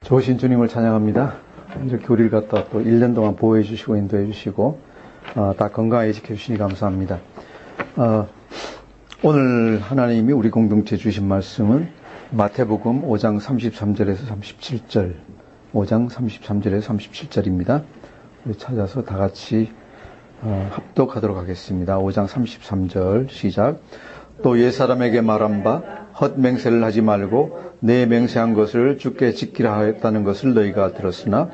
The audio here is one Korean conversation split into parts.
좋으신 주님을 찬양합니다. 이렇게 우리를 갖다 또 1년 동안 보호해 주시고 인도해 주시고 다 건강하게 지켜주시니 감사합니다. 오늘 하나님이 우리 공동체에 주신 말씀은 마태복음 5장 33절에서 37절 5장 33절에서 37절입니다. 우리 찾아서 다 같이 합독하도록 하겠습니다. 5장 33절 시작. 또 옛사람에게 말한 바 헛맹세를 하지 말고 내 맹세한 것을 주께 지키라 하였다는 것을 너희가 들었으나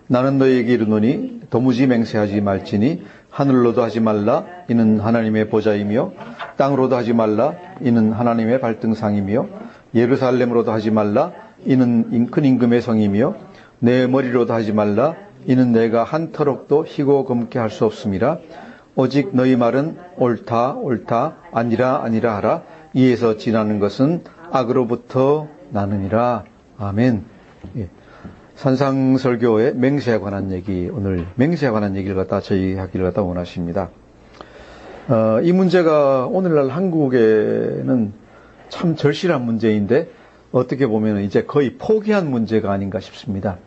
나는 너희에게 이르노니 도무지 맹세하지 말지니 하늘로도 하지 말라 이는 하나님의 보좌이며 땅으로도 하지 말라 이는 하나님의 발등상이며 예루살렘으로도 하지 말라 이는 큰 임금의 성이며 내 머리로도 하지 말라 이는 내가 한 터럭도 희고 검게 할 수 없음이라. 오직 너희 말은 옳다 옳다 아니라 아니라 하라. 이에서 지나는 것은 악으로부터 나느니라. 아멘. 예. 산상설교의 맹세에 관한 얘기, 오늘 맹세에 관한 얘기를 갖다 저희 하기를 갖다 원하십니다. 이 문제가 오늘날 한국에는 참 절실한 문제인데 어떻게 보면 이제 거의 포기한 문제가 아닌가 싶습니다.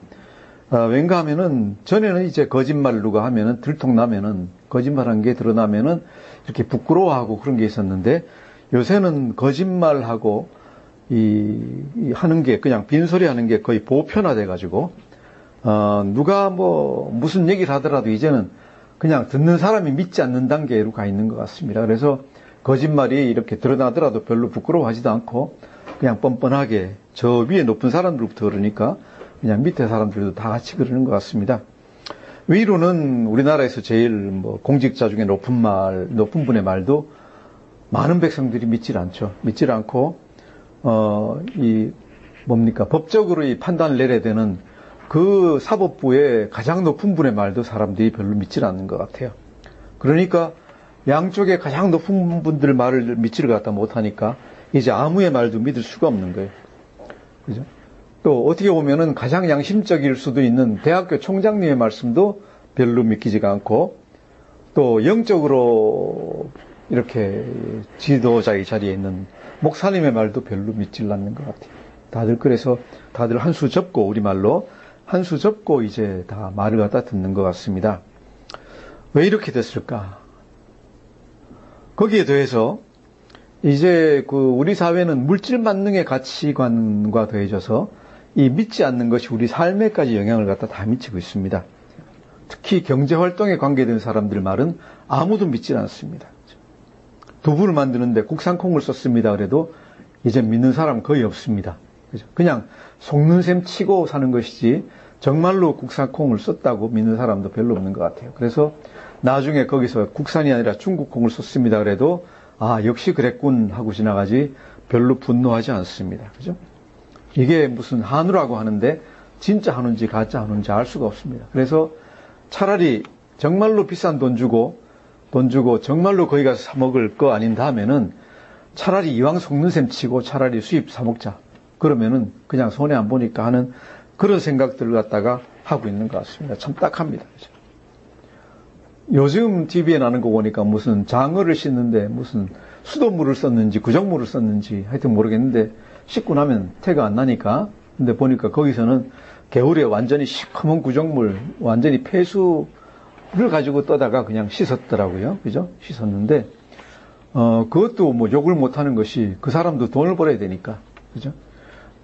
왠가 하면은 전에는 이제 거짓말 누가 하면은 들통나면은 거짓말한 게 드러나면은 이렇게 부끄러워하고 그런 게 있었는데 요새는 거짓말하고 하는 게 그냥 빈소리 하는 게 거의 보편화돼 가지고 누가 뭐 무슨 얘기를 하더라도 이제는 그냥 듣는 사람이 믿지 않는 단계로 가 있는 것 같습니다. 그래서 거짓말이 이렇게 드러나더라도 별로 부끄러워하지도 않고 그냥 뻔뻔하게 저 위에 높은 사람들부터 그러니까 그냥 밑에 사람들도 다 같이 그러는 것 같습니다. 위로는 우리나라에서 제일 뭐 공직자 중에 높은 분의 말도 많은 백성들이 믿질 않죠. 믿질 않고, 법적으로 이 판단을 내려야 되는 그 사법부의 가장 높은 분의 말도 사람들이 별로 믿질 않는 것 같아요. 그러니까 양쪽에 가장 높은 분들 말을 믿지를 갖다 못하니까 이제 아무의 말도 믿을 수가 없는 거예요. 그죠? 또 어떻게 보면은 가장 양심적일 수도 있는 대학교 총장님의 말씀도 별로 믿기지가 않고 또 영적으로 이렇게 지도자의 자리에 있는 목사님의 말도 별로 믿질 않는 것 같아요. 다들 한 수 접고 우리말로 한 수 접고 이제 다 말을 갖다 듣는 것 같습니다. 왜 이렇게 됐을까? 거기에 더해서 이제 우리 사회는 물질 만능의 가치관과 더해져서 이 믿지 않는 것이 우리 삶에까지 영향을 갖다 다 미치고 있습니다. 특히 경제활동에 관계된 사람들 말은 아무도 믿지 않습니다. 두부를 만드는데 국산콩을 썼습니다. 그래도 이제 믿는 사람 거의 없습니다. 그냥 속는 셈 치고 사는 것이지 정말로 국산콩을 썼다고 믿는 사람도 별로 없는 것 같아요. 그래서 나중에 거기서 국산이 아니라 중국콩을 썼습니다. 그래도 역시 그랬군 하고 지나가지 별로 분노하지 않습니다. 그죠? 이게 무슨 한우라고 하는데 진짜 한우인지 가짜 한우인지 알 수가 없습니다. 그래서 차라리 정말로 비싼 돈 주고 정말로 거기 가서 사 먹을 거 아닌다 하면은 차라리 이왕 속는 셈 치고 차라리 수입 사 먹자. 그러면은 그냥 손해 안 보니까 하는 그런 생각들을 갖다가 하고 있는 것 같습니다. 참 딱합니다. 그죠? 요즘 TV에 나는 거 보니까 무슨 장어를 씻는데 무슨 수돗물을 썼는지 구정물을 썼는지 하여튼 모르겠는데 씻고 나면 태가 안 나니까 근데 보니까 거기서는 겨울에 완전히 시커먼 구정물 완전히 폐수를 가지고 떠다가 그냥 씻었더라고요. 그죠? 씻었는데 그것도 뭐 욕을 못 하는 것이 그 사람도 돈을 벌어야 되니까. 그죠?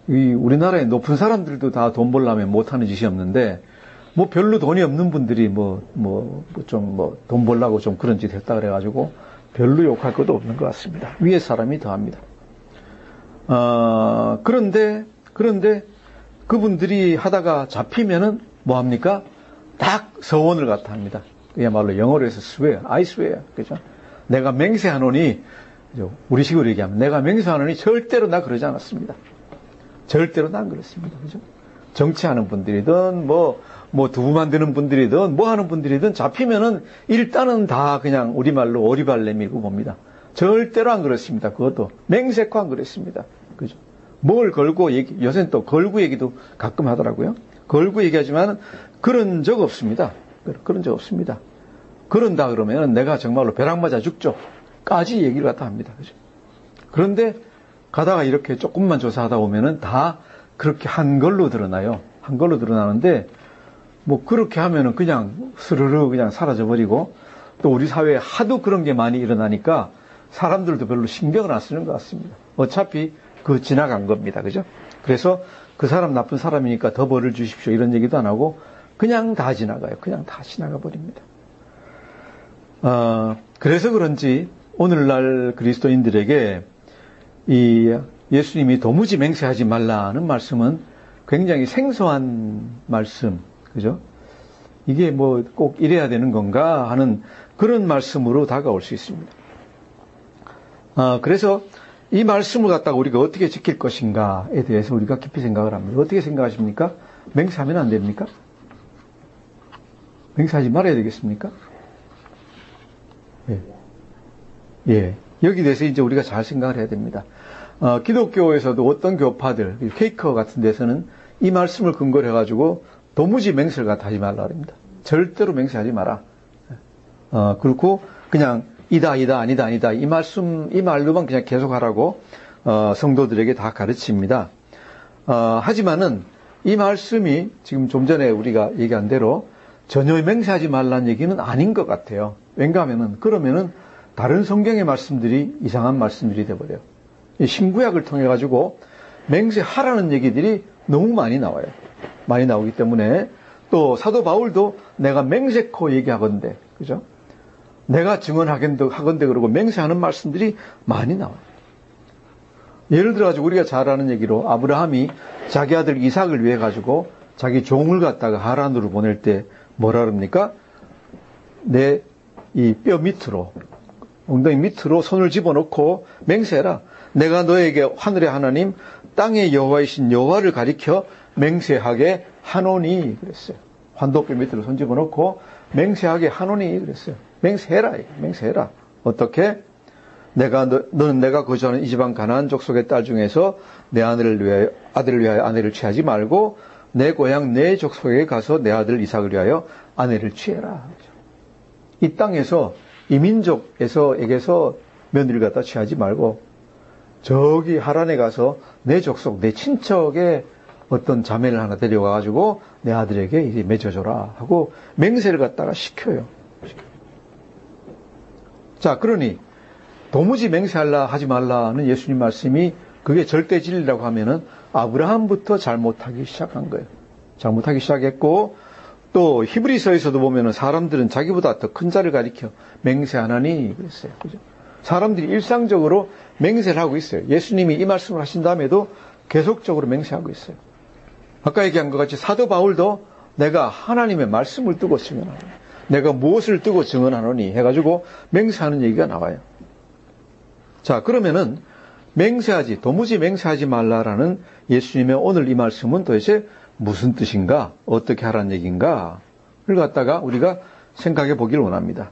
우리나라에 높은 사람들도 다 돈 벌려면 못 하는 짓이 없는데 뭐 별로 돈이 없는 분들이 돈 벌려고 좀 그런 짓 했다 그래가지고 별로 욕할 것도 없는 것 같습니다. 위에 사람이 더 합니다. 그런데 그분들이 하다가 잡히면은 뭐 합니까? 딱 서원을 갖다 합니다. 그야말로 영어로 해서 swear, I swear. 그죠? 내가 맹세하노니, 우리식으로 얘기하면 내가 맹세하노니 절대로 나 그러지 않았습니다. 절대로 난 그렇습니다. 그죠? 정치하는 분들이든 두부 만드는 분들이든 뭐 하는 분들이든 잡히면은 일단은 다 그냥 우리말로 오리발 내밀고 봅니다. 절대로 안 그렇습니다. 그것도 맹세코 안 그랬습니다. 그죠? 뭘 걸고 요새는 또 걸고 얘기도 가끔 하더라고요. 걸고 얘기하지만 그런 적 없습니다. 그런 적 없습니다. 그런다 그러면 내가 정말로 벼락 맞아 죽죠. 까지 얘기를 갖다 합니다. 그죠? 그런데 가다가 이렇게 조금만 조사하다 보면은 다 그렇게 한 걸로 드러나요. 한 걸로 드러나는데, 뭐 그렇게 하면은 그냥 스르르 그냥 사라져버리고, 또 우리 사회에 하도 그런 게 많이 일어나니까 사람들도 별로 신경을 안 쓰는 것 같습니다. 어차피 그 지나간 겁니다. 그죠? 그래서 그 사람 나쁜 사람이니까 더 벌을 주십시오. 이런 얘기도 안 하고 그냥 다 지나가요. 그냥 다 지나가 버립니다. 그래서 그런지 오늘날 그리스도인들에게 이 예수님이 도무지 맹세하지 말라는 말씀은 굉장히 생소한 말씀, 그죠? 이게 뭐 꼭 이래야 되는 건가 하는 그런 말씀으로 다가올 수 있습니다. 그래서 이 말씀을 갖다가 우리가 어떻게 지킬 것인가에 대해서 우리가 깊이 생각을 합니다. 어떻게 생각하십니까? 맹세하면 안 됩니까? 맹세하지 말아야 되겠습니까? 예. 예. 여기 대해서 이제 우리가 잘 생각을 해야 됩니다. 기독교에서도 어떤 교파들, 케이커 같은 데서는 이 말씀을 근거로 해가지고 도무지 맹세를 갖다 하지 말라 그럽니다. 절대로 맹세하지 마라. 그렇고 그냥 이다 아니다 이 말로만 그냥 계속 하라고 성도들에게 다 가르칩니다. 하지만은 이 말씀이 지금 좀 전에 우리가 얘기한 대로 전혀 맹세하지 말라는 얘기는 아닌 것 같아요. 왜냐하면은 그러면은 다른 성경의 말씀들이 이상한 말씀들이 돼버려요. 이 신구약을 통해 가지고 맹세하라는 얘기들이 너무 많이 나와요. 많이 나오기 때문에 또 사도 바울도 내가 맹세코 얘기하건대, 그죠? 내가 증언하건대 그러고 맹세하는 말씀들이 많이 나와요. 예를 들어 가지고 우리가 잘 아는 얘기로 아브라함이 자기 아들 이삭을 위해 가지고 자기 종을 갖다가 하란으로 보낼 때 뭐라 그럽니까? 내 이 뼈 밑으로, 엉덩이 밑으로 손을 집어넣고 맹세해라. 내가 너에게 하늘의 하나님, 땅의 여호와이신 여호와를 가리켜 맹세하게 하노니 그랬어요. 환도뼈 밑으로 손 집어넣고 맹세하게 하노니 그랬어요. 맹세해라. 어떻게? 너는 내가 거주하는 이 지방 가나안 족속의 딸 중에서 내 아들을 위하여 아내를 취하지 말고 내 고향 내 족속에 가서 내 아들 이삭을 위하여 아내를 취해라. 이 땅에서 이 민족에게서 며느리를 갖다 취하지 말고 저기 하란에 가서 내 족속, 내 친척의 어떤 자매를 하나 데려가가지고 내 아들에게 이제 맺어줘라 하고 맹세를 갖다가 시켜요. 자, 그러니 도무지 하지 말라는 예수님 말씀이 그게 절대 진리라고 하면은 아브라함부터 잘못하기 시작한 거예요. 잘못하기 시작했고 또 히브리서에서도 보면은 사람들은 자기보다 더 큰 자를 가리켜 맹세하나니 그랬어요. 그죠? 사람들이 일상적으로 맹세를 하고 있어요. 예수님이 이 말씀을 하신 다음에도 계속적으로 맹세하고 있어요. 아까 얘기한 것 같이 사도 바울도 내가 하나님의 말씀을 뜨고 증언하노니, 내가 무엇을 뜨고 증언하노니 해가지고 맹세하는 얘기가 나와요. 자, 그러면은 도무지 맹세하지 말라라는 예수님의 오늘 이 말씀은 도대체 무슨 뜻인가? 어떻게 하라는 얘기인가를 갖다가 우리가 생각해 보기를 원합니다.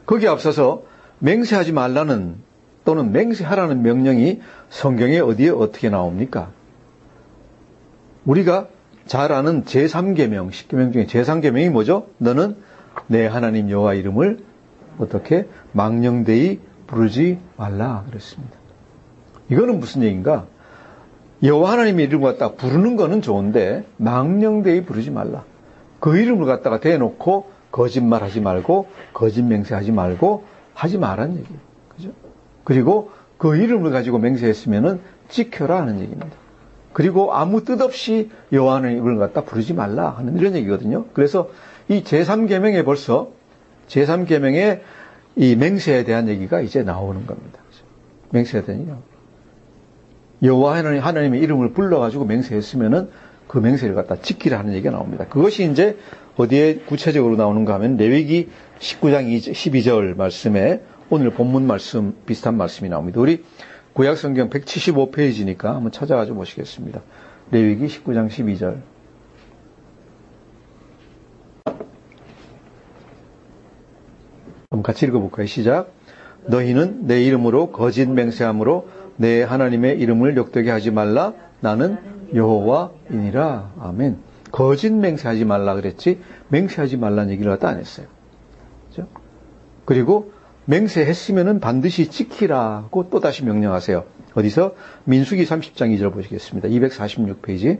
거기에 앞서서 맹세하지 말라는 또는 맹세하라는 명령이 성경에 어디에 어떻게 나옵니까? 우리가 잘 아는 제3계명, 10계명 중에 제3계명이 뭐죠? 너는 내 하나님 여호와 이름을 어떻게 망령되이 부르지 말라 그랬습니다. 이거는 무슨 얘기인가? 여호와 하나님의 이름을 갖다가 부르는 거는 좋은데 망령되이 부르지 말라. 그 이름을 갖다가 대놓고 거짓말하지 말고 거짓 맹세하지 말고 하지 말라는 얘기예요. 그죠? 그리고 그 이름을 가지고 맹세했으면은 지켜라 하는 얘기입니다. 그리고 아무 뜻 없이 여호와 하나님의 이름을 갖다 부르지 말라 하는 이런 얘기거든요. 그래서 이 제3계명에 벌써 제3계명의 이 맹세에 대한 얘기가 이제 나오는 겁니다. 맹세에 대한 얘기가. 여호와 하나님의 이름을 불러가지고 맹세했으면은 그 맹세를 갖다 지키라 하는 얘기가 나옵니다. 그것이 이제 어디에 구체적으로 나오는가 하면 레위기 19장 12절 말씀에 오늘 본문 말씀 비슷한 말씀이 나옵니다. 우리 구약성경 175페이지니까 한번 찾아가지고 보시겠습니다. 레위기 19장 12절. 그럼 같이 읽어볼까요? 시작. 너희는 내 이름으로 거짓 맹세함으로 내 하나님의 이름을 욕되게 하지 말라. 나는 여호와이니라. 아멘. 거짓 맹세하지 말라 그랬지 맹세하지 말라는 얘기를 갖다 안 했어요. 그렇죠? 그리고 맹세했으면은 반드시 지키라고 또 다시 명령하세요. 어디서? 민수기 30장 2절 보시겠습니다. 246페이지.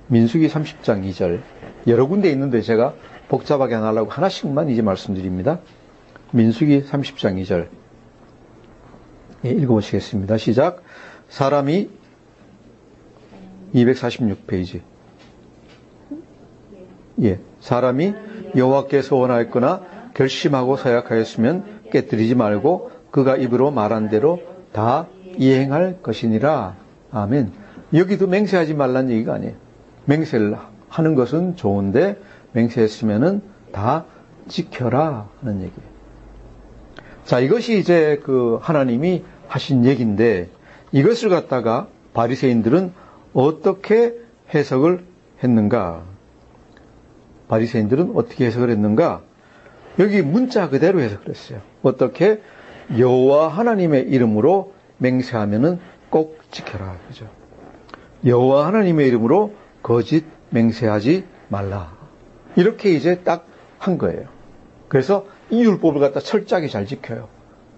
민수기 30장 2절. 여러 군데 있는데 제가 복잡하게 안 하려고 하나씩만 이제 말씀드립니다. 민수기 30장 2절. 예, 읽어보시겠습니다. 시작. 사람이 246페이지. 예, 사람이 여호와께서 원하였거나 결심하고 서약하였으면 깨뜨리지 말고 그가 입으로 말한 대로 다 이행할 것이니라. 아멘. 여기도 맹세하지 말란 얘기가 아니에요. 맹세를 하는 것은 좋은데 맹세했으면은 다 지켜라 하는 얘기예요. 자, 이것이 이제 그 하나님이 하신 얘기인데 이것을 갖다가 바리새인들은 어떻게 해석을 했는가? 바리새인들은 어떻게 해석을 했는가? 여기 문자 그대로 해석을 했어요. 어떻게? 여호와 하나님의 이름으로 맹세하면은 꼭 지켜라. 그죠? 여호와 하나님의 이름으로 거짓 맹세하지 말라. 이렇게 이제 딱 한 거예요. 그래서 이 율법을 갖다 철저하게 잘 지켜요.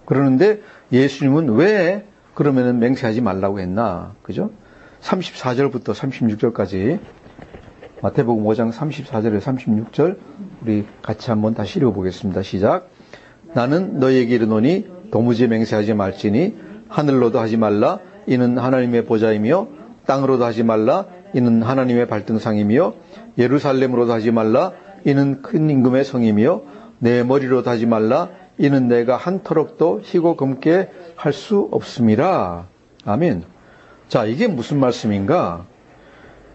그러는데 예수님은 왜 그러면은 맹세하지 말라고 했나? 그죠? 34절부터 36절까지 마태복음 5장 34절에서 36절 우리 같이 한번 다시 읽어보겠습니다. 시작. 나는 너희에게 이르노니 도무지 맹세하지 말지니 하늘로도 하지 말라 이는 하나님의 보좌이며 땅으로도 하지 말라 이는 하나님의 발등상이며 예루살렘으로도 하지 말라 이는 큰 임금의 성이며 내 머리로도 하지 말라 이는 내가 한 터럭도 희고 검게 할 수 없음이라. 아멘. 자, 이게 무슨 말씀인가?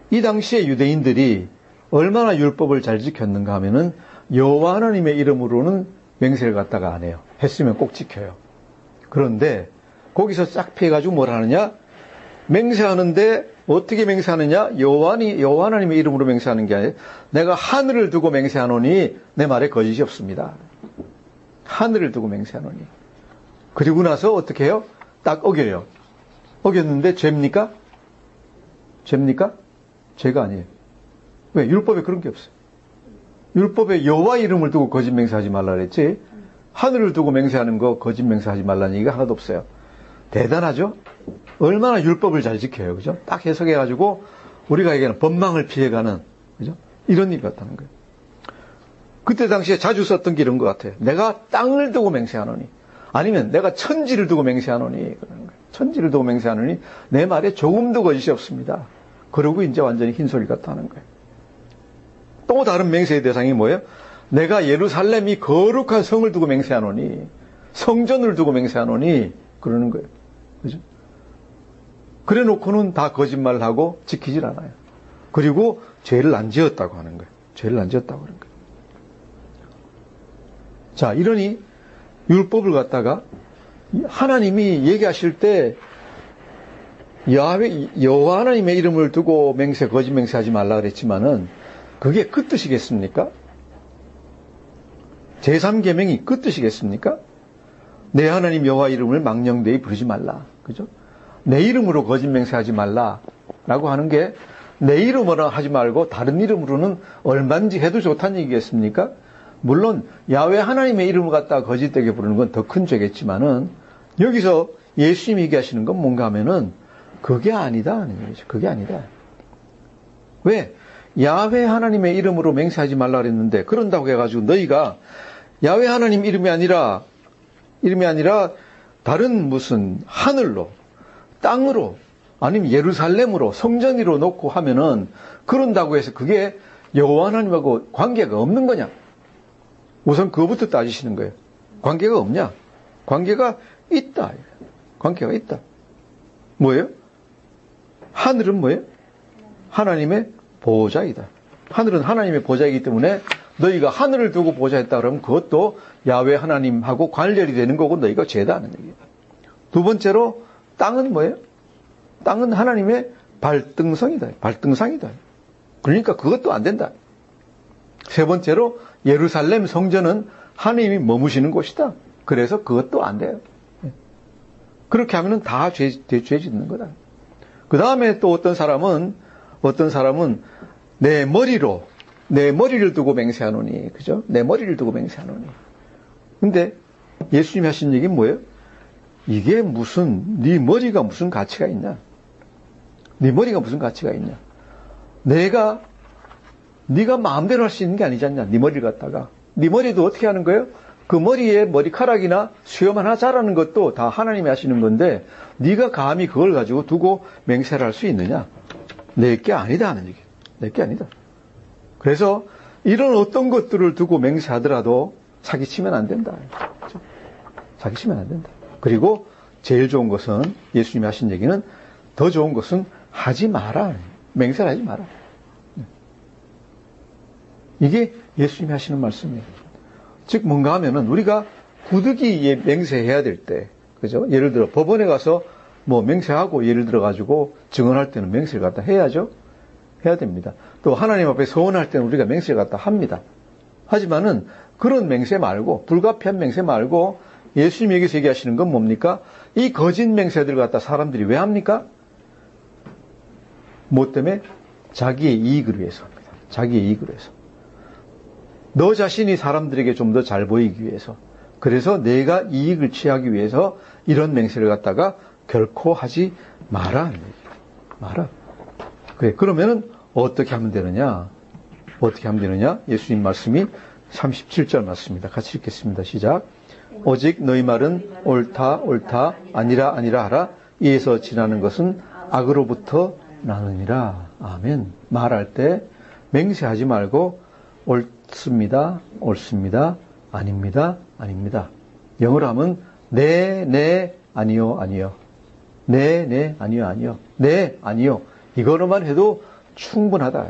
이 당시에 유대인들이 얼마나 율법을 잘 지켰는가 하면은 여호와 하나님의 이름으로는 맹세를 갖다가 안 해요. 했으면 꼭 지켜요. 그런데 거기서 싹 피해가지고 뭘 하느냐? 맹세하는데 어떻게 맹세하느냐? 여호와 하나님의 이름으로 맹세하는 게 아니라 내가 하늘을 두고 맹세하노니 내 말에 거짓이 없습니다. 하늘을 두고 맹세하노니. 그리고 나서 어떻게 해요? 딱 어겨요. 어겼는데 죄입니까? 죄입니까? 죄가 아니에요. 왜? 율법에 그런 게 없어요. 율법에 여호와 이름을 두고 거짓 맹세하지 말라 그랬지. 하늘을 두고 맹세하는 거 거짓 맹세하지 말라는 얘기가 하나도 없어요. 대단하죠? 얼마나 율법을 잘 지켜요. 그죠? 딱 해석해가지고 우리가 얘기하는 법망을 피해가는, 그죠? 이런 일이 같다는 거예요. 그때 당시에 자주 썼던 게 이런 것 같아요. 내가 땅을 두고 맹세하노니, 아니면 내가 천지를 두고 맹세하노니, 그러는 거예요. 천지를 두고 맹세하노니 내 말에 조금도 거짓이 없습니다. 그러고 이제 완전히 흰소리 같다는 거예요. 또 다른 맹세의 대상이 뭐예요? 내가 예루살렘이 거룩한 성을 두고 맹세하노니, 성전을 두고 맹세하노니, 그러는 거예요. 그죠? 그래 놓고는 다 거짓말을 하고 지키질 않아요. 그리고 죄를 안 지었다고 하는 거예요. 죄를 안 지었다고 하는 거예요. 자, 이러니 율법을 갖다가 하나님이 얘기하실 때 여호와 하나님의 이름을 두고 거짓 맹세하지 말라 그랬지만은 그게 그 뜻이겠습니까? 제3계명이 그 뜻이겠습니까? 내 하나님 여호와 이름을 망령되이 부르지 말라. 그죠? 내 이름으로 거짓 맹세하지 말라라고 하는 게 내 이름으로 하지 말고 다른 이름으로는 얼마든지 해도 좋다는 얘기겠습니까? 물론 야훼 하나님의 이름을 갖다가 거짓되게 부르는 건 더 큰 죄겠지만은 여기서 예수님이 얘기하시는 건 뭔가 하면은 그게 아니다 하는 얘기죠. 그게 아니다. 왜? 야훼 하나님의 이름으로 맹세하지 말라 그랬는데 그런다고 해가지고 너희가 야훼 하나님 이름이 아니라 다른 무슨 하늘로, 땅으로, 아니면 예루살렘으로, 성전으로 놓고 하면은 그런다고 해서 그게 여호와 하나님하고 관계가 없는 거냐? 우선 그거부터 따지시는 거예요. 관계가 없냐? 관계가 있다. 관계가 있다. 뭐예요? 하늘은 뭐예요? 하나님의 보좌이다. 하늘은 하나님의 보좌이기 때문에 너희가 하늘을 두고 보좌했다 그러면 그것도 야훼 하나님하고 관련이 되는 거고 너희가 죄다 하는 얘기다. 두 번째로 땅은 뭐예요? 땅은 하나님의 발등성이다. 발등상이다. 그러니까 그것도 안 된다. 세 번째로 예루살렘 성전은 하나님이 머무시는 곳이다. 그래서 그것도 안 돼요. 그렇게 하면은 다 죄 짓는 거다. 그 다음에 또 어떤 사람은 내 머리를 두고 맹세하노니, 그죠? 내 머리를 두고 맹세하노니. 근데 예수님이 하신 얘기는 뭐예요? 이게 네 머리가 무슨 가치가 있냐? 네 머리가 무슨 가치가 있냐? 네가 마음대로 할 수 있는 게 아니지 않냐. 네 머리를 갖다가. 네 머리도 어떻게 하는 거예요? 그 머리에 머리카락이나 수염 하나 자라는 것도 다 하나님이 하시는 건데 네가 감히 그걸 가지고 두고 맹세를 할 수 있느냐? 내게 아니다 하는 얘기. 내게 아니다. 그래서 이런 어떤 것들을 두고 맹세하더라도 사기치면 안 된다. 그렇죠? 사기치면 안 된다. 그리고 제일 좋은 것은 예수님이 하신 얘기는 더 좋은 것은 하지 마라. 맹세를 하지 마라. 이게 예수님이 하시는 말씀이에요. 즉 뭔가 하면은 우리가 부득이 맹세해야 될 때, 그죠? 예를 들어 법원에 가서 뭐 맹세하고 예를 들어 가지고 증언할 때는 맹세를 갖다 해야죠. 해야 됩니다. 또 하나님 앞에 서원할 때는 우리가 맹세를 갖다 합니다. 하지만은 그런 맹세 말고 불가피한 맹세 말고 예수님이 여기서 얘기하시는 건 뭡니까? 이 거짓 맹세들 갖다 사람들이 왜 합니까? 뭐 때문에? 자기의 이익을 위해서 합니다. 자기의 이익을 위해서. 너 자신이 사람들에게 좀 더 잘 보이기 위해서. 그래서 내가 이익을 취하기 위해서 이런 맹세를 갖다가 결코 하지 마라. 마라. 그래. 그러면은 어떻게 하면 되느냐? 어떻게 하면 되느냐? 예수님 말씀이 37절 맞습니다. 같이 읽겠습니다. 시작. 오직 너희 말은 옳다 옳다 아니라 아니라 하라. 이에서 지나는 것은 악으로부터 나느니라. 아멘. 말할 때 맹세하지 말고 옳습니다. 옳습니다. 아닙니다. 아닙니다. 영어로 하면 네, 아니요, 아니요. 네, 아니요, 아니요. 네, 아니요. 이거로만 해도 충분하다.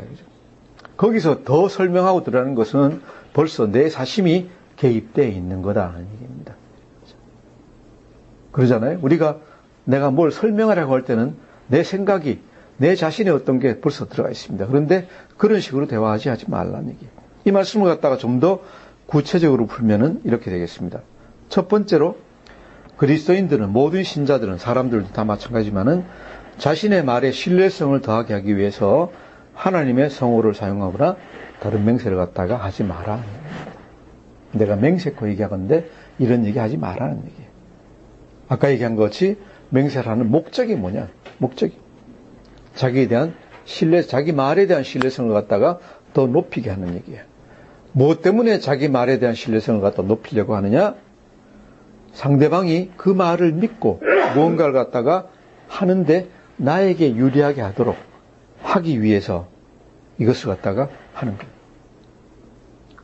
거기서 더 설명하고 들어가는 것은 벌써 내 사심이 개입되어 있는 거다라는 얘기입니다. 그러잖아요. 내가 뭘 설명하려고 할 때는 내 생각이, 내 자신의 어떤 게 벌써 들어가 있습니다. 그런데 그런 식으로 대화하지 말라는 얘기예요. 이 말씀을 갖다가 좀 더 구체적으로 풀면은 이렇게 되겠습니다. 첫 번째로 그리스도인들은, 모든 신자들은, 사람들도 다 마찬가지지만은 자신의 말에 신뢰성을 더하게 하기 위해서 하나님의 성호를 사용하거나 다른 맹세를 갖다가 하지 마라. 내가 맹세코 얘기하건데 이런 얘기 하지 마라는 얘기예요. 아까 얘기한 것 같이 맹세를 하는 목적이 뭐냐? 목적이 자기에 대한 자기 말에 대한 신뢰성을 갖다가 더 높이게 하는 얘기예요. 무엇 때문에 자기 말에 대한 신뢰성을 갖다 높이려고 하느냐? 상대방이 그 말을 믿고 무언가를 갖다가 하는데 나에게 유리하게 하도록 하기 위해서 이것을 갖다가 하는 거예요.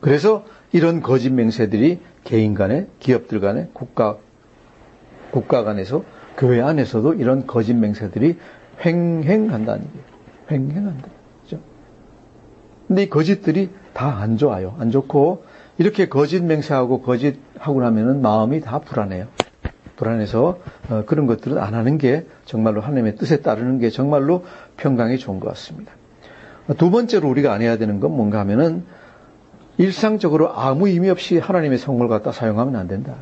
그래서 이런 거짓 맹세들이 개인 간에, 기업들 간에, 국가 간에서, 교회 안에서도 이런 거짓 맹세들이 횡행한다는 얘기예요. 횡행한다. 그죠? 근데 이 거짓들이 다 안 좋아요. 안 좋고, 이렇게 거짓 맹세하고 거짓하고 나면은 마음이 다 불안해요. 불안해서 그런 것들은 안 하는 게 정말로 하나님의 뜻에 따르는 게 정말로 평강이 좋은 것 같습니다. 두 번째로 우리가 안 해야 되는 건 뭔가 하면은 일상적으로 아무 의미 없이 하나님의 성을 갖다 사용하면 안 된다.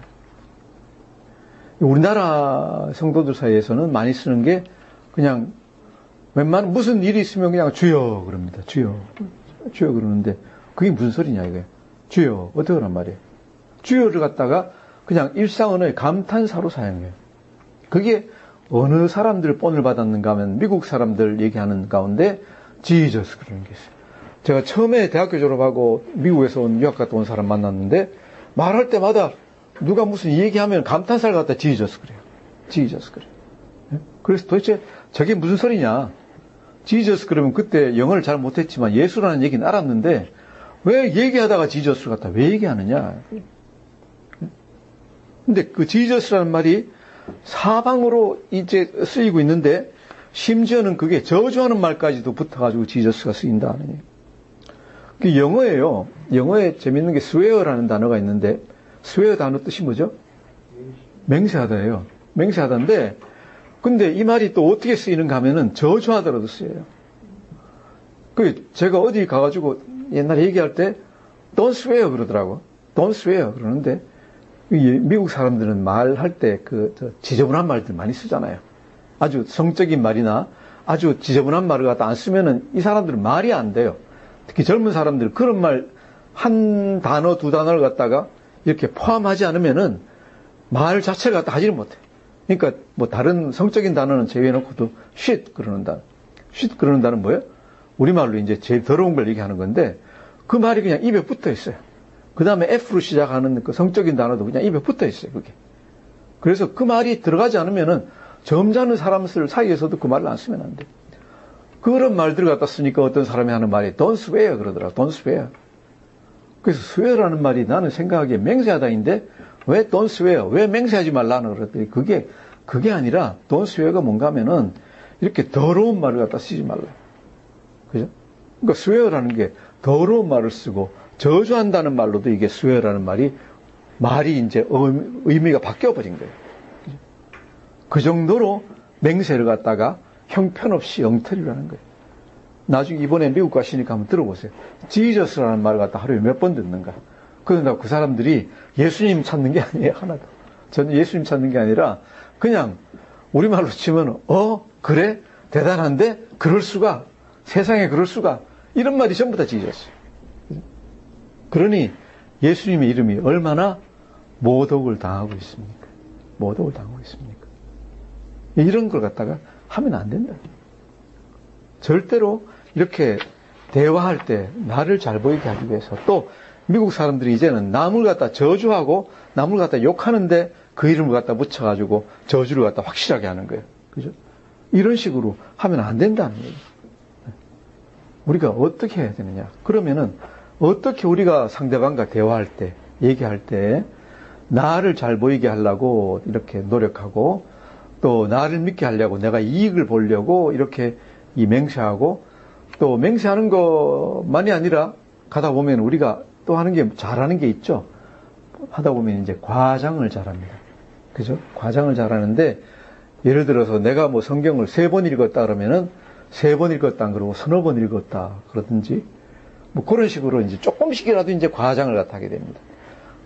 우리나라 성도들 사이에서는 많이 쓰는 게 그냥 웬만한 무슨 일이 있으면 그냥 주여 그럽니다. 주여 그러는데 그게 무슨 소리냐 이거예요. 주여 어떻게 하란 말이에요. 주여를 갖다가 그냥 일상언어의 감탄사로 사용해요. 그게 어느 사람들 본을 받았는가 하면 미국 사람들 얘기하는 가운데 지저스 그러는 게 있어요. 제가 처음에 대학교 졸업하고 미국에서 유학 갔다 온 사람 만났는데 말할 때마다 누가 무슨 얘기하면 감탄사를 갖다 지저스 그래요. 지저스 그래요. 그래서 도대체 저게 무슨 소리냐. 지저스 그러면 그때 영어를 잘 못했지만 예수라는 얘기는 알았는데 왜 얘기하다가 지저스를 갖다 왜 얘기하느냐. 근데 그 지저스라는 말이 사방으로 이제 쓰이고 있는데 심지어는 그게 저주하는 말까지도 붙어가지고 지저스가 쓰인다는 얘기예요. 그 영어예요. 영어에 재밌는 게 swear라는 단어가 있는데 swear 단어 뜻이 뭐죠? 맹세하다예요. 맹세하다인데 근데 이 말이 또 어떻게 쓰이는가 하면은 저주하더라도 쓰여요. 그 제가 어디 가가지고 옛날에 얘기할 때 don't swear 그러더라고. don't swear 그러는데 미국 사람들은 말할 때 지저분한 말들 많이 쓰잖아요. 아주 성적인 말이나 아주 지저분한 말을 갖다 안 쓰면은 이 사람들은 말이 안 돼요. 특히 젊은 사람들 그런 말 한 단어 두 단어를 갖다가 이렇게 포함하지 않으면은 말 자체를 갖다 하지를 못해. 그러니까 뭐 다른 성적인 단어는 제외해놓고도 shit 그러는 단어. shit 그러는 단어는 뭐예요? 우리말로 이제 제일 더러운 걸 얘기하는 건데 그 말이 그냥 입에 붙어 있어요. 그 다음에 F로 시작하는 그 성적인 단어도 그냥 입에 붙어 있어요, 그게. 그래서 그 말이 들어가지 않으면은 점잖은 사람들 사이에서도 그 말을 안 쓰면 안 돼. 그런 말들을 갖다 쓰니까 어떤 사람이 하는 말이 don't swear 그러더라. don't swear. 그래서 swear라는 말이 나는 생각하기에 맹세하다인데 왜 don't swear? 왜 맹세하지 말라는 그랬더니 그게 아니라 don't swear가 뭔가 하면은 이렇게 더러운 말을 갖다 쓰지 말라. 그죠? 그러니까 swear라는 게 더러운 말을 쓰고 저주한다는 말로도 이게 swear라는 말이 이제 의미가 바뀌어버린 거예요. 그죠? 그 정도로 맹세를 갖다가 형편없이 엉터리라는 거예요. 나중에 이번에 미국 가시니까 한번 들어보세요. 지저스라는 말을 갖다 하루에 몇 번 듣는가. 그런데 그 사람들이 예수님 찾는 게 아니에요, 하나도. 저는 예수님 찾는 게 아니라 그냥 우리말로 치면 그래? 대단한데? 그럴 수가? 세상에 그럴 수가? 이런 말이 전부 다 지저스예요. 그러니 예수님의 이름이 얼마나 모독을 당하고 있습니까? 모독을 당하고 있습니까? 이런 걸 갖다가 하면 안 된다. 절대로 이렇게 대화할 때 나를 잘 보이게 하기 위해서 또 미국 사람들이 이제는 남을 갖다 저주하고 남을 갖다 욕하는데 그 이름을 갖다 붙여가지고 저주를 갖다 확실하게 하는 거예요. 그죠? 이런 식으로 하면 안 된다는 얘기예요. 우리가 어떻게 해야 되느냐? 그러면은 어떻게 우리가 상대방과 대화할 때, 얘기할 때 나를 잘 보이게 하려고 이렇게 노력하고 또 나를 믿게 하려고 내가 이익을 보려고 이렇게 이 맹세하고 또 맹세하는 것만이 아니라 가다 보면 우리가 또 하는 게 잘하는 게 있죠. 하다 보면 이제 과장을 잘합니다. 그죠? 과장을 잘하는데 예를 들어서 내가 뭐 성경을 3번 읽었다 그러면은 3번 읽었다 안 그러고 서너 번 읽었다 그러든지 뭐 그런 식으로 이제 조금씩이라도 이제 과장을 갖다 하게 됩니다.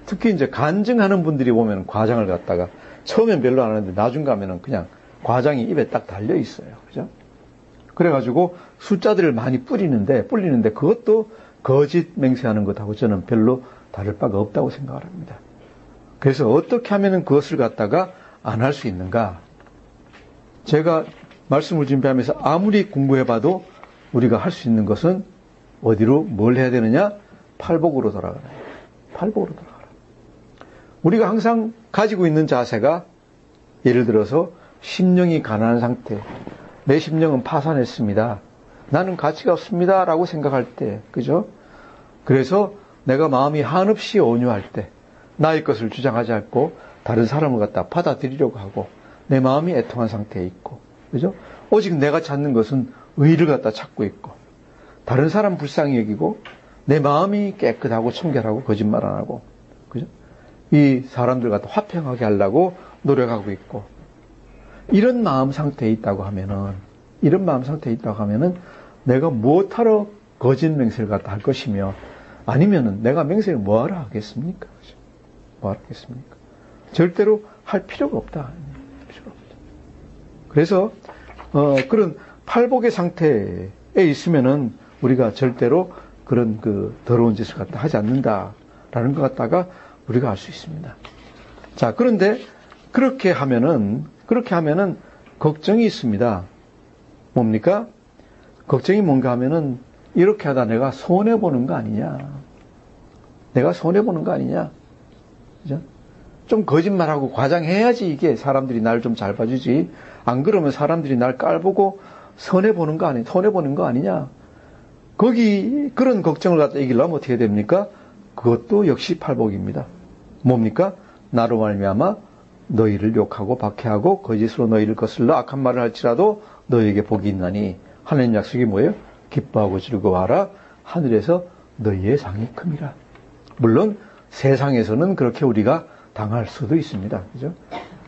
특히 이제 간증하는 분들이 보면 과장을 갖다가 처음엔 별로 안 하는데 나중 가면은 그냥 과장이 입에 딱 달려 있어요. 그죠? 그래가지고 숫자들을 많이 뿌리는데 그것도 거짓 맹세하는 것하고 저는 별로 다를 바가 없다고 생각을 합니다. 그래서 어떻게 하면은 그것을 갖다가 안 할 수 있는가? 제가 말씀을 준비하면서 아무리 공부해봐도 우리가 할 수 있는 것은 어디로 뭘 해야 되느냐? 팔복으로 돌아가라. 팔복으로 돌아가라. 우리가 항상 가지고 있는 자세가 예를 들어서 심령이 가난한 상태, 내 심령은 파산했습니다. 나는 가치가 없습니다. 라고 생각할 때, 그죠? 그래서 내가 마음이 한없이 온유할 때, 나의 것을 주장하지 않고 다른 사람을 갖다 받아들이려고 하고, 내 마음이 애통한 상태에 있고, 그죠? 오직 내가 찾는 것은 의를 갖다 찾고 있고, 다른 사람 불쌍히 여기고, 내 마음이 깨끗하고 청결하고 거짓말 안 하고, 그죠? 이 사람들 갖다 화평하게 하려고 노력하고 있고, 이런 마음 상태에 있다고 하면은, 내가 무엇하러 거짓 맹세를 갖다 할 것이며, 아니면은 내가 맹세를 뭐하러 하겠습니까? 뭐하러 하겠습니까? 절대로 할 필요가 없다. 그래서, 그런 팔복의 상태에 있으면은 우리가 절대로 그런 그 더러운 짓을 갖다 하지 않는다라는 것 갖다가 우리가 알 수 있습니다. 자, 그런데 그렇게 하면은 걱정이 있습니다. 뭡니까? 걱정이 뭔가 하면은 이렇게 하다 내가 손해보는 거 아니냐. 내가 손해보는 거 아니냐. 그죠? 좀 거짓말하고 과장해야지 이게 사람들이 날 좀 잘 봐주지. 안 그러면 사람들이 날 깔보고 손해보는 거 아니냐. 그런 걱정을 갖다 이기려면 어떻게 됩니까? 그것도 역시 팔복입니다. 뭡니까? 나로 말미암아 너희를 욕하고 박해하고 거짓으로 너희를 거슬러 악한 말을 할지라도 너희에게 복이 있나니 하나님 약속이 뭐예요? 기뻐하고 즐거워하라. 하늘에서 너희의 상이 큼이라. 물론 세상에서는 그렇게 우리가 당할 수도 있습니다. 그죠?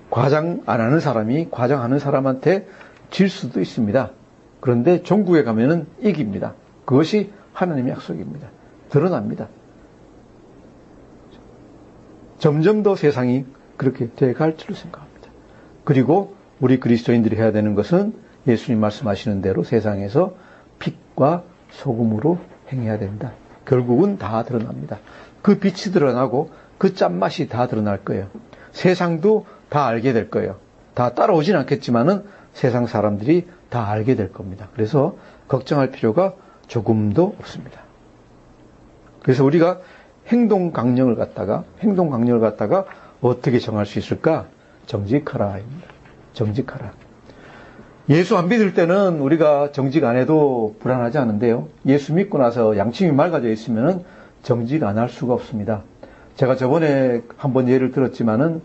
과장 안 하는 사람이 과장하는 사람한테 질 수도 있습니다. 그런데 종국에 가면은 이깁니다. 그것이 하나님의 약속입니다. 드러납니다. 점점 더 세상이 그렇게 돼갈 줄로 생각합니다. 그리고 우리 그리스도인들이 해야 되는 것은 예수님 말씀하시는 대로 세상에서 빛과 소금으로 행해야 된다. 결국은 다 드러납니다. 그 빛이 드러나고 그 짠맛이 다 드러날 거예요. 세상도 다 알게 될 거예요. 다 따라오진 않겠지만은 세상 사람들이 다 알게 될 겁니다. 그래서 걱정할 필요가 조금도 없습니다. 그래서 우리가 행동 강령을 갖다가 어떻게 정할 수 있을까? 정직하라입니다. 정직하라. 예수 안 믿을 때는 우리가 정직 안 해도 불안하지 않은데요. 예수 믿고 나서 양심이 맑아져 있으면 정직 안 할 수가 없습니다. 제가 저번에 한번 예를 들었지만은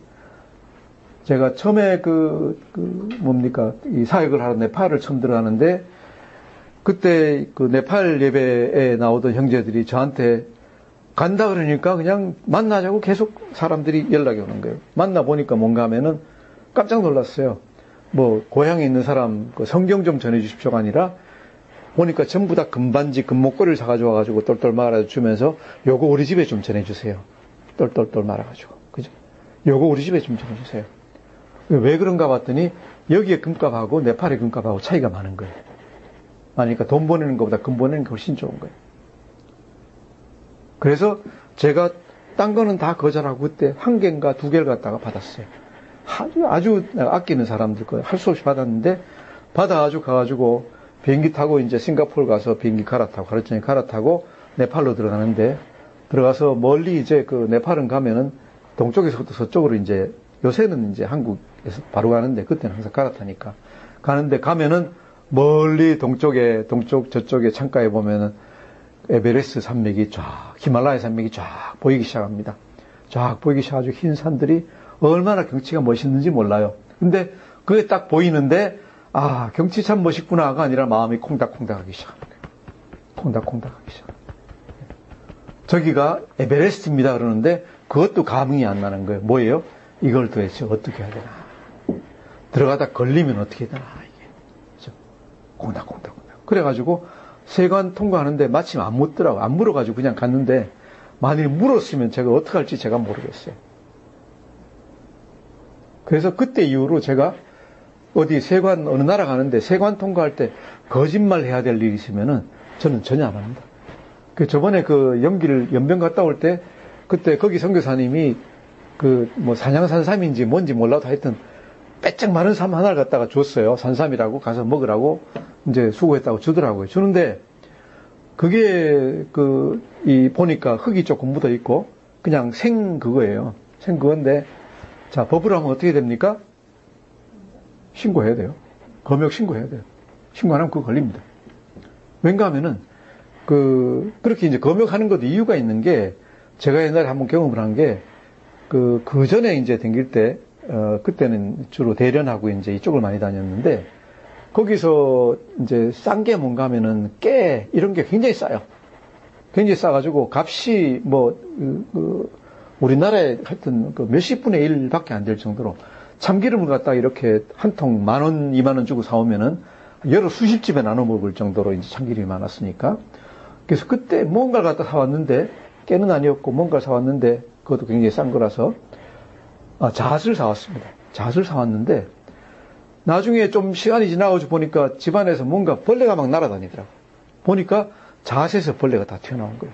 제가 처음에 이 사역을 하러 네팔을 처음 들어가는데 그때 그 네팔 예배에 나오던 형제들이 저한테 간다 그러니까 그냥 만나자고 계속 사람들이 연락이 오는 거예요. 만나보니까 뭔가 하면은 깜짝 놀랐어요. 뭐 고향에 있는 사람 성경 좀 전해주십시오가 아니라 보니까 전부 다 금반지 금목걸이를 사가지고 와가지고 똘똘 말아주면서 요거 우리 집에 좀 전해주세요. 똘똘똘 말아가지고 그죠? 요거 우리 집에 좀 전해주세요. 왜 그런가 봤더니 여기에 금값하고 네팔의 금값하고 차이가 많은 거예요. 그러니까 돈 보내는 것보다 금 보내는 게 훨씬 좋은 거예요. 그래서 제가 딴 거는 다 거절하고 그때 1개인가 2개를 갖다가 받았어요. 아주 아끼는 사람들 거 할 수 없이 받았는데 받아가지고 가가지고 비행기 타고 이제 싱가포르 가서 비행기 갈아타고 하루종일 갈아타고 네팔로 들어가는데 들어가서 멀리 이제 그 네팔은 가면은 동쪽에서부터 서쪽으로 이제 요새는 이제 한국에서 바로 가는데 그때는 항상 갈아타니까 가는데 가면은 멀리 동쪽 저쪽에 창가에 보면은 에베레스트 산맥이 쫙 히말라야 산맥이 쫙 보이기 시작합니다. 쫙 보이기 시작하고 흰 산들이 얼마나 경치가 멋있는지 몰라요. 근데 그게 딱 보이는데 아 경치 참 멋있구나가 아니라 마음이 콩닥콩닥하기 시작합니다. 콩닥콩닥하기 시작. 저기가 에베레스트입니다 그러는데 그것도 감흥이 안 나는 거예요. 뭐예요? 이걸 도대체 어떻게 해야 되나? 들어가다 걸리면 어떻게 해야 되나 이게. 그렇죠? 콩닥콩닥콩닥. 그래가지고 세관 통과하는데 마침 안 묻더라고. 안 물어가지고 그냥 갔는데 만일 물었으면 제가 어떻게 할지 제가 모르겠어요. 그래서 그때 이후로 제가 어디 세관 어느 나라 가는데 세관 통과할 때 거짓말 해야 될 일이 있으면은 저는 전혀 안 합니다. 저번에 그 연변 갔다 올 때 그때 거기 선교사님이 뭐 산양산삼인지 뭔지 몰라도 하여튼 빼짝 마른 삼 하나를 갖다가 줬어요. 산삼이라고 가서 먹으라고 이제 수고했다고 주더라고요. 주는데 그게 보니까 흙이 조금 묻어 있고 그냥 생 그거예요. 생 그건데 자 법으로 하면 어떻게 됩니까? 신고해야 돼요. 검역 신고해야 돼요. 신고 안 하면 그거 걸립니다. 왠가 하면은 그렇게 이제 검역하는 것도 이유가 있는 게 제가 옛날에 한번 경험을 한 게 그 전에 이제 댕길 때 그때는 주로 대련하고 이제 이쪽을 많이 다녔는데 거기서 이제 싼 게 뭔가 하면은 깨 이런 게 굉장히 싸요. 굉장히 싸가지고 값이 우리나라에 하여튼 몇십 분의 1밖에 안 될 정도로 참기름을 갖다가 이렇게 한 통 10,000원, 20,000원 주고 사오면은 여러 수십 집에 나눠 먹을 정도로 이제 참기름이 많았으니까. 그래서 그때 뭔가를 갖다 사왔는데 깨는 아니었고 뭔가를 사왔는데 그것도 굉장히 싼 거라서 잣을 사왔습니다. 잣을 사왔는데 나중에 좀 시간이 지나가지고 보니까 집안에서 뭔가 벌레가 막 날아다니더라고요. 보니까 잣에서 벌레가 다 튀어나온 거예요.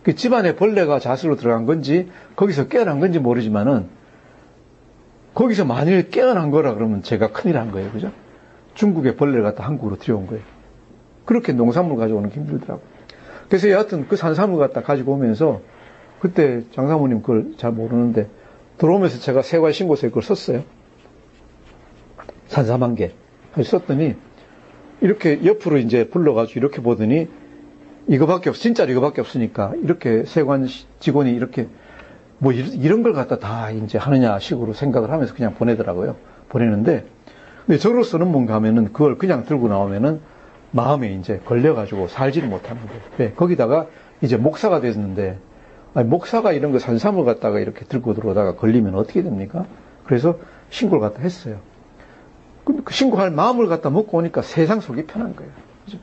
그 집안에 벌레가 잣으로 들어간 건지 거기서 깨어난 건지 모르지만은 거기서 만일 깨어난 거라 그러면 제가 큰일 한 거예요. 그죠? 중국의 벌레를 갖다 한국으로 들여온 거예요. 그렇게 농산물 가져오는 게 힘들더라고요. 그래서 여하튼 그 산삼을 갖다 가지고 오면서 그때 장사모님 그걸 잘 모르는데 들어오면서 제가 세관 신고서에 그걸 썼어요. 산삼 1개. 썼더니 이렇게 옆으로 이제 불러가지고 이렇게 보더니 이거밖에 진짜로 이거밖에 없으니까 이렇게 세관 직원이 이렇게 뭐 이런 걸 갖다 다 이제 하느냐 식으로 생각을 하면서 그냥 보내더라고요. 보내는데 근데 저로서는 뭔가 하면은 그걸 그냥 들고 나오면은 마음에 이제 걸려가지고 살지를 못하는 거예요. 왜? 거기다가 이제 목사가 됐는데 목사가 이런 거 산삼을 갖다가 이렇게 들고 들어오다가 걸리면 어떻게 됩니까? 그래서 신고를 갖다 했어요. 근데 그 신고할 마음을 갖다 먹고 오니까 세상 속이 편한 거예요. 그죠?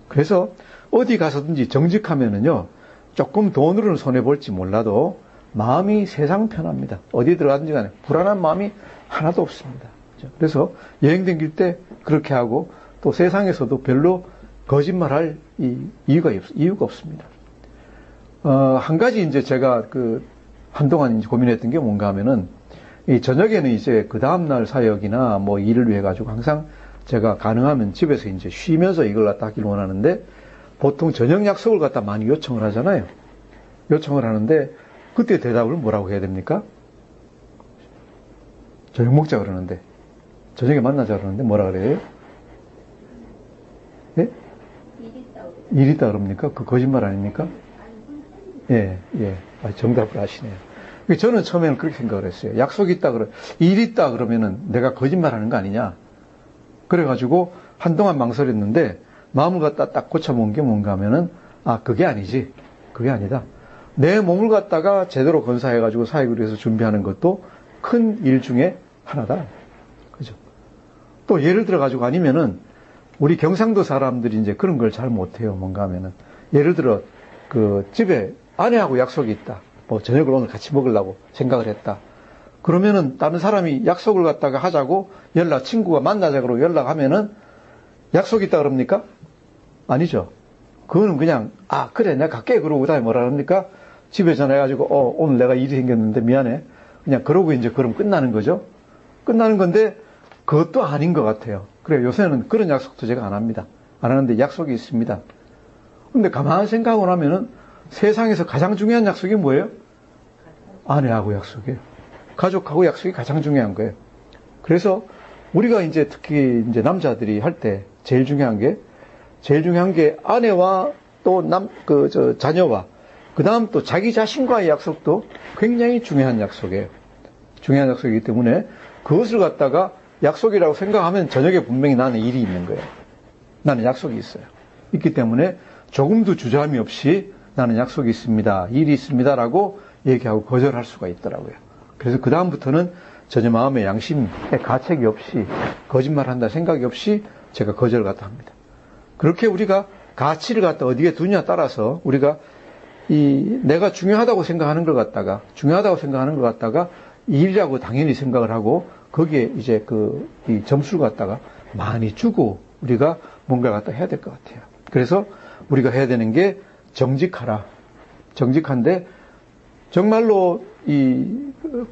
그래서 어디 가서든지 정직하면은요, 조금 돈으로는 손해볼지 몰라도 마음이 세상 편합니다. 어디 들어가든지 간에 불안한 마음이 하나도 없습니다. 그죠? 그래서 여행 다닐 때 그렇게 하고 또 세상에서도 별로 거짓말할 이유가 없습니다. 한 가지 이제 제가 한동안 이제 고민했던 게 뭔가 하면은 이 저녁에는 이제 그 다음날 사역이나 뭐 일을 위해 가지고 항상 제가 가능하면 집에서 이제 쉬면서 이걸 갖다 하기를 원하는데 보통 저녁 약속을 갖다 많이 요청을 하잖아요. 요청을 하는데 그때 대답을 뭐라고 해야 됩니까? 저녁 먹자 그러는데 저녁에 만나자 그러는데 뭐라 그래요? 예? 일 있다 그럽니까? 그 거짓말 아닙니까? 예. 정답을 아시네요. 저는 처음에는 그렇게 생각을 했어요. 약속이 있다 일 있다 그러면은 내가 거짓말 하는 거 아니냐. 그래가지고 한동안 망설였는데 마음을 갖다 딱 고쳐본 게 뭔가 하면은 그게 아니지. 그게 아니다. 내 몸을 갖다가 제대로 건사해가지고 사역을 위해서 준비하는 것도 큰 일 중에 하나다. 그죠? 또 예를 들어가지고 아니면은 우리 경상도 사람들이 이제 그런 걸 잘 못해요. 뭔가 하면은. 예를 들어, 집에 아내하고 약속이 있다. 저녁을 오늘 같이 먹으려고 생각을 했다. 그러면은 다른 사람이 약속을 갖다가 하자고 친구가 만나자 그러고 연락하면은 약속이 있다 그럽니까? 아니죠. 그거는 그냥, 그래, 내가 갈게. 그러고 그다음에 뭐라 합니까? 집에 전화해가지고, 오늘 내가 일이 생겼는데 미안해. 그냥 그러고 이제 그럼 끝나는 거죠. 끝나는 건데 그것도 아닌 것 같아요. 그래, 요새는 그런 약속도 제가 안 합니다. 안 하는데 약속이 있습니다. 근데 가만히 생각을 하면은 세상에서 가장 중요한 약속이 뭐예요? 아내하고 약속이에요. 가족하고 약속이 가장 중요한 거예요. 그래서 우리가 이제 특히 이제 남자들이 할 때 제일 중요한 게 아내와 또 자녀와 그 다음 또 자기 자신과의 약속도 굉장히 중요한 약속이에요. 중요한 약속이기 때문에 그것을 갖다가 약속이라고 생각하면 저녁에 분명히 나는 일이 있는 거예요. 나는 약속이 있어요. 있기 때문에 조금도 주저함이 없이 나는 약속이 있습니다. 일이 있습니다라고 얘기하고 거절할 수가 있더라고요. 그래서 그 다음부터는 전혀 마음의 양심에 가책이 없이 거짓말한다 생각이 없이 제가 거절을 갖다 합니다. 그렇게 우리가 가치를 갖다 어디에 두냐에 따라서 우리가 내가 중요하다고 생각하는 것 갖다가 일이라고 당연히 생각을 하고 거기에 이제 이 점수를 갖다가 많이 주고 우리가 뭔가를 갖다 해야 될 것 같아요. 그래서 우리가 해야 되는 게 정직하라. 정직한데 정말로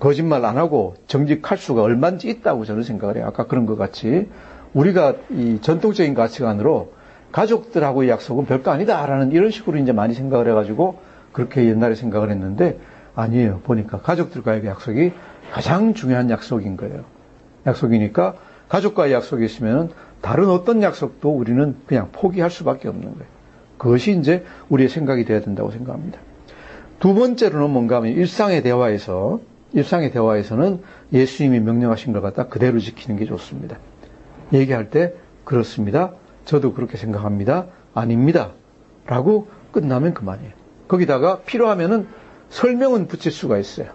거짓말 안 하고 정직할 수가 얼마인지 있다고 저는 생각을 해요. 아까 그런 것 같이 우리가 이 전통적인 가치관으로 가족들하고의 약속은 별거 아니다라는 이런 식으로 이제 많이 생각을 해가지고 그렇게 옛날에 생각을 했는데 아니에요. 보니까 가족들과의 약속이 가장 중요한 약속인 거예요. 약속이니까 가족과의 약속이 있으면 다른 어떤 약속도 우리는 그냥 포기할 수밖에 없는 거예요. 그것이 이제 우리의 생각이 되어야 된다고 생각합니다. 두 번째로는 뭔가 하면 일상의 대화에서는 예수님이 명령하신 걸 갖다 그대로 지키는 게 좋습니다. 얘기할 때 그렇습니다. 저도 그렇게 생각합니다. 아닙니다. 라고 끝나면 그만이에요. 거기다가 필요하면은 설명은 붙일 수가 있어요.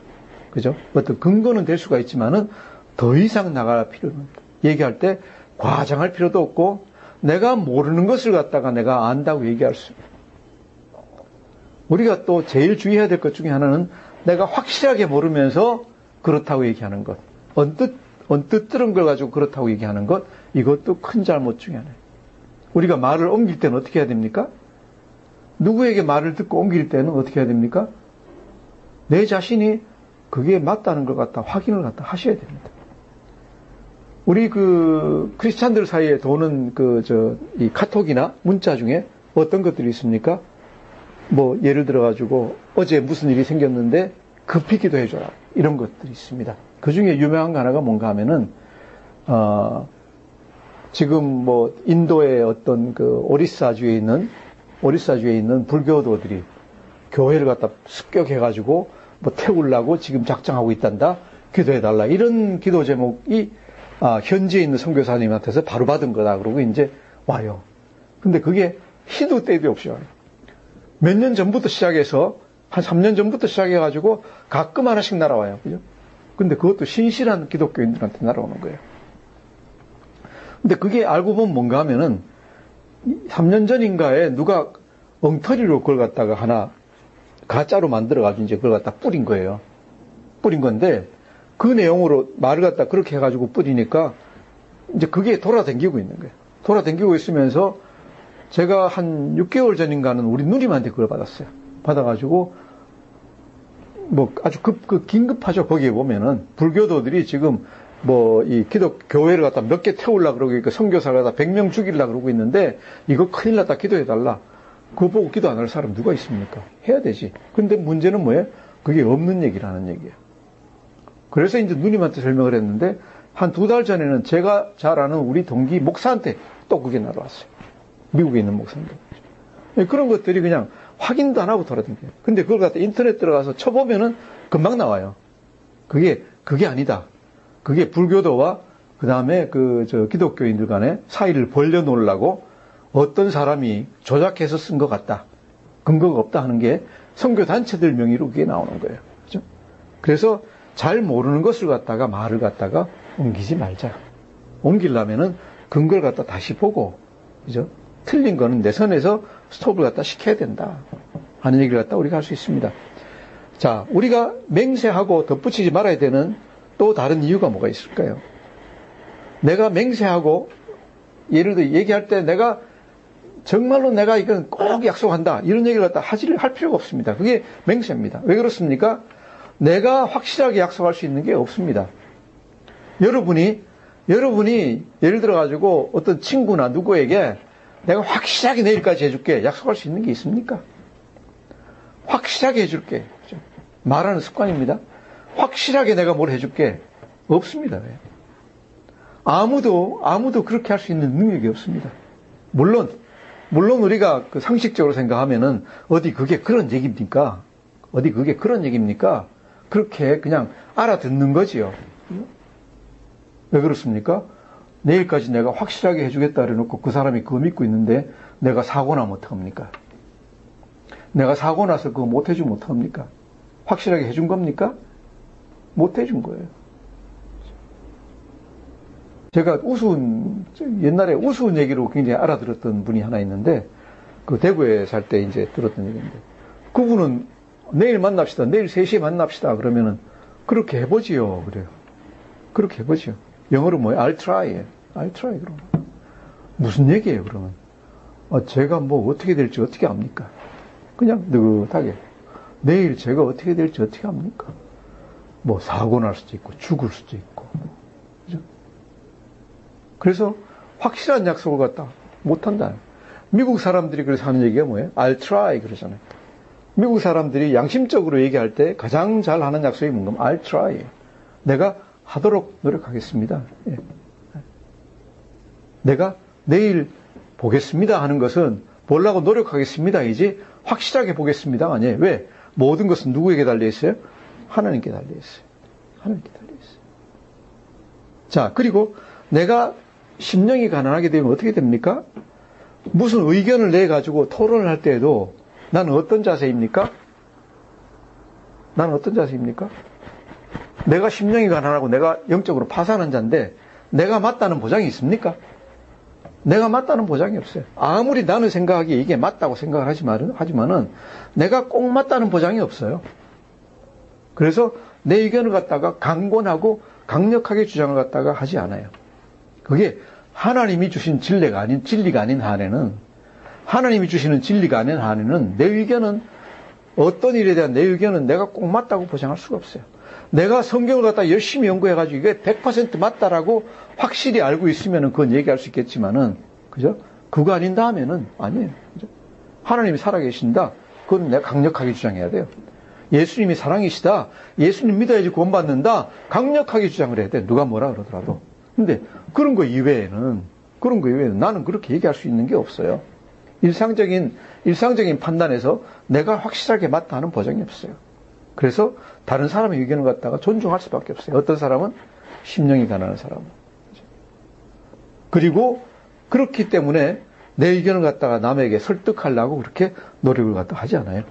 그죠? 어떤 근거는 될 수가 있지만은 더 이상 나갈 필요는 없다. 얘기할 때 과장할 필요도 없고 내가 모르는 것을 갖다가 내가 안다고 얘기할 수 있어요. 우리가 또 제일 주의해야 될 것 중에 하나는 내가 확실하게 모르면서 그렇다고 얘기하는 것. 언뜻 들은 걸 가지고 그렇다고 얘기하는 것. 이것도 큰 잘못 중에 하나예요. 우리가 말을 옮길 때는 어떻게 해야 됩니까? 누구에게 말을 듣고 옮길 때는 어떻게 해야 됩니까? 내 자신이 그게 맞다는 걸 갖다 확인을 갖다 하셔야 됩니다. 우리 크리스찬들 사이에 도는 이 카톡이나 문자 중에 어떤 것들이 있습니까? 예를 들어가지고 어제 무슨 일이 생겼는데 급히 기도해줘라. 이런 것들이 있습니다. 그 중에 유명한 거 하나가 뭔가 하면은, 지금 인도의 어떤 오리사주에 있는 불교도들이 교회를 갖다 습격해가지고 태우려고 지금 작정하고 있단다. 기도해달라. 이런 기도 제목이 현지에 있는 선교사님한테서 바로 받은 거다. 그러고 이제 와요. 근데 그게 희도 때도 없이 와요. 몇 년 전부터 시작해서 한 3년 전부터 시작해가지고 가끔 하나씩 날아와요. 그죠? 근데 그것도 신실한 기독교인들한테 날아오는 거예요. 근데 그게 알고 보면 뭔가 하면은 3년 전인가에 누가 엉터리로 그걸 갖다가 하나 가짜로 만들어가지고 이제 그걸 갖다 뿌린 거예요. 뿌린 건데 그 내용으로 말을 갖다 그렇게 해가지고 뿌리니까 이제 그게 돌아다니고 있는 거예요. 돌아다니고 있으면서 제가 한 6개월 전인가는 우리 누님한테 그걸 받았어요. 받아가지고 아주 긴급하죠. 거기에 보면은 불교도들이 지금 이 교회를 갖다 몇 개 태우려고 그러고 선교사를 갖다 100명 죽이려고 그러고 있는데 이거 큰일 났다 기도해달라. 그거 보고 기도 안 할 사람 누가 있습니까? 해야 되지. 근데 문제는 뭐예요? 그게 없는 얘기라는 얘기예요. 그래서 이제 누님한테 설명을 했는데 한 2달 전에는 제가 잘 아는 우리 동기 목사한테 또 그게 날아왔어요. 미국에 있는 목사인데. 그런 것들이 그냥 확인도 안 하고 돌아다녀요. 근데 그걸 갖다 인터넷 들어가서 쳐보면은 금방 나와요. 그게 아니다. 그게 불교도와 그 다음에 기독교인들 간에 사이를 벌려놓으려고 어떤 사람이 조작해서 쓴 것 같다. 근거가 없다 하는 게 선교단체들 명의로 그게 나오는 거예요. 그죠? 그래서 잘 모르는 것을 갖다가 말을 갖다가 옮기지 말자. 옮기려면은 근거를 갖다 다시 보고, 그죠? 틀린 거는 내 선에서 스톱을 갖다 시켜야 된다. 하는 얘기를 갖다 우리가 할 수 있습니다. 자, 우리가 맹세하고 덧붙이지 말아야 되는 또 다른 이유가 뭐가 있을까요? 내가 맹세하고, 예를 들어 얘기할 때 내가 정말로 내가 이건 꼭 약속한다. 이런 얘기를 갖다 할 필요가 없습니다. 그게 맹세입니다. 왜 그렇습니까? 내가 확실하게 약속할 수 있는 게 없습니다. 여러분이 예를 들어가지고 어떤 친구나 누구에게 내가 확실하게 내일까지 해줄게. 약속할 수 있는 게 있습니까? 확실하게 해줄게. 그렇죠? 말하는 습관입니다. 확실하게 내가 뭘 해줄게. 없습니다. 왜? 아무도 그렇게 할 수 있는 능력이 없습니다. 물론 우리가 그 상식적으로 생각하면은 어디 그게 그런 얘기입니까? 그렇게 그냥 알아듣는 거지요. 왜 그렇습니까? 내일까지 내가 확실하게 해주겠다 그래놓고 그 사람이 그거 믿고 있는데 내가 사고 나면 어떡합니까? 내가 사고 나서 그거 못 해주면 어떡합니까? 확실하게 해준 겁니까? 못 해준 거예요. 제가 옛날에 우스운 얘기로 굉장히 알아들었던 분이 하나 있는데, 그 대구에 살 때 이제 들었던 얘기인데, 그분은 내일 만납시다. 내일 3시에 만납시다. 그러면은, 그렇게 해보지요. 그래요. 그렇게 해보지요. 영어로 뭐예요? I'll try. 그러면. 무슨 얘기예요, 그러면? 제가 뭐 어떻게 될지 어떻게 압니까? 그냥 느긋하게. 내일 제가 어떻게 될지 어떻게 압니까? 뭐 사고 날 수도 있고, 죽을 수도 있고. 그죠? 그래서 확실한 약속을 갖다 못한다. 미국 사람들이 그래서 하는 얘기가 뭐예요? I'll try 그러잖아요. 미국 사람들이 양심적으로 얘기할 때 가장 잘 하는 약속이 뭔가 I'll try. 내가 하도록 노력하겠습니다. 예. 내가 내일 보겠습니다 하는 것은 보려고 노력하겠습니다 이지 확실하게 보겠습니다가 아니에요. 왜? 모든 것은 누구에게 달려있어요? 하나님께 달려있어요. 하나님께 달려있어요. 자, 그리고 내가 심령이 가난하게 되면 어떻게 됩니까? 무슨 의견을 내가지고 토론을 할 때에도 나는 어떤 자세입니까? 내가 심령이 가난하고 내가 영적으로 파산한 자인데 내가 맞다는 보장이 있습니까? 내가 맞다는 보장이 없어요. 아무리 나는 생각하기에 이게 맞다고 생각을 하지만은 내가 꼭 맞다는 보장이 없어요. 그래서 내 의견을 갖다가 강권하고 강력하게 주장을 갖다가 하지 않아요. 그게 하나님이 주신 진리가 아닌 한에는, 하나님이 주시는 진리가 아닌 한에는 내 의견은, 어떤 일에 대한 내 의견은 내가 꼭 맞다고 보장할 수가 없어요. 내가 성경을 갖다 열심히 연구해가지고 이게 100% 맞다라고 확실히 알고 있으면은 그건 얘기할 수 있겠지만은, 그죠? 그거 아닌 다음에는 아니에요. 그죠? 하나님이 살아계신다. 그건 내가 강력하게 주장해야 돼요. 예수님이 사랑이시다. 예수님 믿어야지 구원받는다. 강력하게 주장을 해야 돼. 누가 뭐라 그러더라도. 근데 그런 거 이외에는 나는 그렇게 얘기할 수 있는 게 없어요. 일상적인 판단에서 내가 확실하게 맞다 하는 보장이 없어요. 그래서 다른 사람의 의견을 갖다가 존중할 수밖에 없어요. 어떤 사람은 심령이 가난한 사람은. 그리고 그렇기 때문에 내 의견을 갖다가 남에게 설득하려고 그렇게 노력을 갖다 하지 않아요.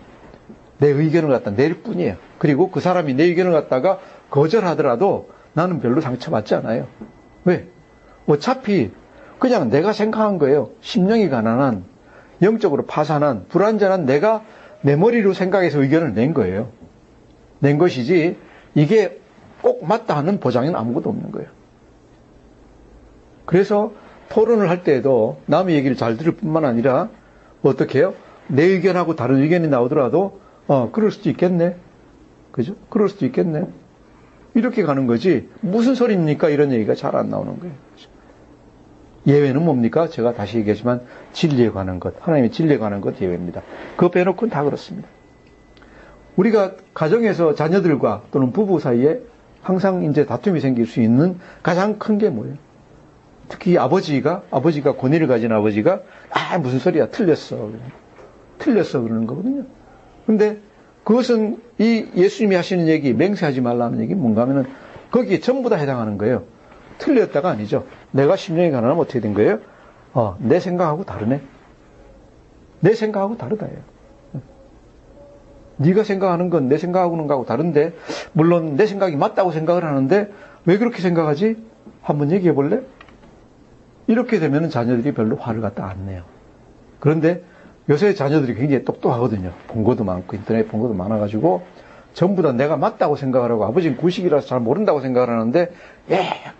내 의견을 갖다 낼 뿐이에요. 그리고 그 사람이 내 의견을 갖다가 거절하더라도 나는 별로 상처받지 않아요. 왜? 어차피 그냥 내가 생각한 거예요. 심령이 가난한, 영적으로 파산한, 불완전한 내가 내 머리로 생각해서 의견을 낸 거예요. 낸 것이지 이게 꼭 맞다 하는 보장은 아무것도 없는 거예요. 그래서 토론을 할 때에도 남의 얘기를 잘 들을 뿐만 아니라 어떻게 해요? 내 의견하고 다른 의견이 나오더라도 그럴 수도 있겠네. 그죠? 그럴 수도 있겠네. 이렇게 가는 거지 무슨 소리입니까? 이런 얘기가 잘 안 나오는 거예요. 예외는 뭡니까? 제가 다시 얘기하지만 진리에 관한 것, 하나님의 진리에 관한 것 예외입니다. 그거 빼놓고는 다 그렇습니다. 우리가 가정에서 자녀들과 또는 부부 사이에 항상 이제 다툼이 생길 수 있는 가장 큰 게 뭐예요? 특히 아버지가 권위를 가진 아버지가 무슨 소리야, 틀렸어 그러는 거거든요. 근데 그것은 이 예수님이 하시는 얘기, 맹세하지 말라는 얘기 뭔가 하면은 거기에 전부 다 해당하는 거예요. 틀렸다가 아니죠. 내가 심령이 가난하면 어떻게 된 거예요? 내 생각하고 다르네. 내 생각하고 다르다예요. 네가 생각하는 건 내 생각하고는 가고 다른데, 물론 내 생각이 맞다고 생각을 하는데 왜 그렇게 생각하지? 한번 얘기해 볼래? 이렇게 되면 자녀들이 별로 화를 갖다 안 내요. 그런데 요새 자녀들이 굉장히 똑똑하거든요. 본 것도 많고 인터넷 본 것도 많아가지고 전부 다 내가 맞다고 생각을 하고, 아버지는 구식이라서 잘 모른다고 생각을 하는데,